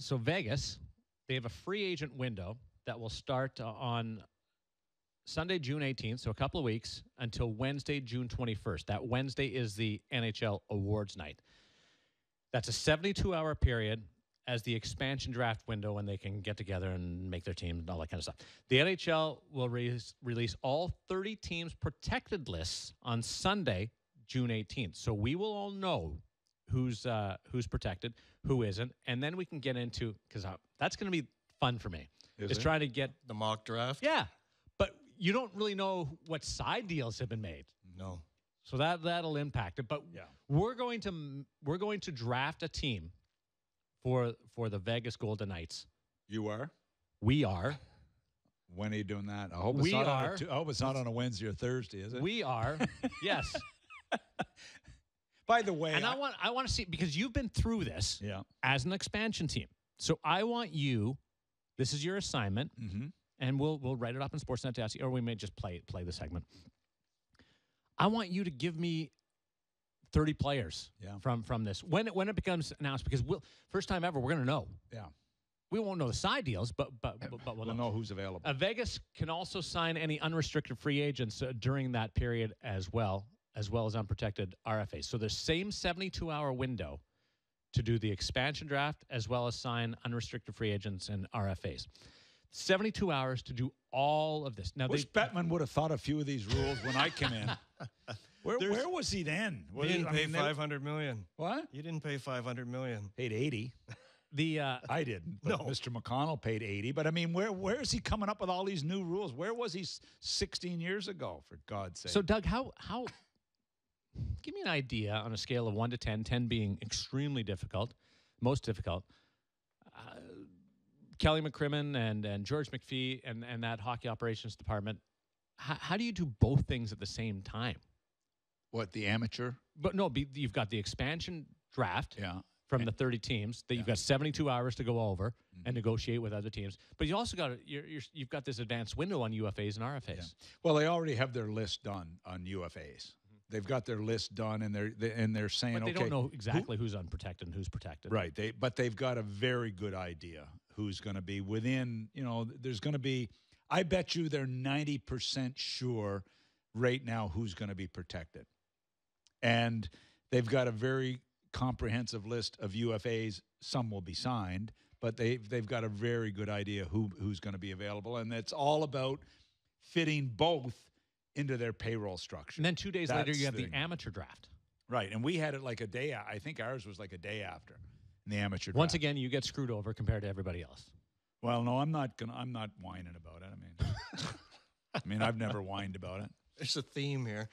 So Vegas, they have a free agent window that will start on Sunday, June 18th, so a couple of weeks, until Wednesday, June 21st. That Wednesday is the NHL awards night. That's a 72-hour period as the expansion draft window when they can get together and make their team and all that kind of stuff. The NHL will release all 30 teams' protected lists on Sunday, June 18th. So we will all know who's protected, who isn't, and then we can get into, because that's going to be fun for me. Is trying to get the mock draft. Yeah, but you don't really know what side deals have been made. No. So that'll impact it. But we're going to draft a team for the Vegas Golden Knights. You are? We are. When are you doing that? I hope it's not on a Wednesday or Thursday, is it? We are. Yes. By the way, and I want to see, because you've been through this as an expansion team. So I want you. This is your assignment, and we'll write it up in Sportsnet to ask you, or we may just play the segment. I want you to give me 30 players from this when it becomes announced, because first time ever we're going to know. Yeah, we won't know the side deals, but we'll know who's available. Vegas can also sign any unrestricted free agents during that period as well as unprotected RFAs. So the same 72-hour window to do the expansion draft as well as sign unrestricted free agents and RFAs. 72 hours to do all of this. Now, wish Bettman would have thought a few of these rules when I came in. Where was he then? You didn't pay $500 million. What? You didn't pay $500 million. Paid 80. I didn't. No, Mr. McConnell paid 80. But I mean, where is he coming up with all these new rules? Where was he 16 years ago? For God's sake. So, Doug, how? Give me an idea on a scale of 1 to 10, 10 being extremely difficult, most difficult. Kelly McCrimmon and George McPhee and that hockey operations department, how do you do both things at the same time? What, the amateur? But no, you've got the expansion draft from the 30 teams that you've got 72 hours to go over and negotiate with other teams. But you also got you've got this advanced window on UFAs and RFAs. Yeah. Well, they already have their list done on UFAs. They've got their list done, and they're saying, but they don't know exactly who's unprotected and who's protected. Right. But they've got a very good idea who's going to be within. There's going to be. I bet you they're 90% sure right now who's going to be protected, and they've got a very comprehensive list of UFAs. Some will be signed, but they've got a very good idea who's going to be available, and it's all about fitting both into their payroll structure. And then 2 days later, you have the amateur draft. Right, and we had it like a day. I think ours was like a day after in the amateur draft. Once again, you get screwed over compared to everybody else. Well, no, I'm not whining about it. I mean, I've never whined about it. There's a theme here.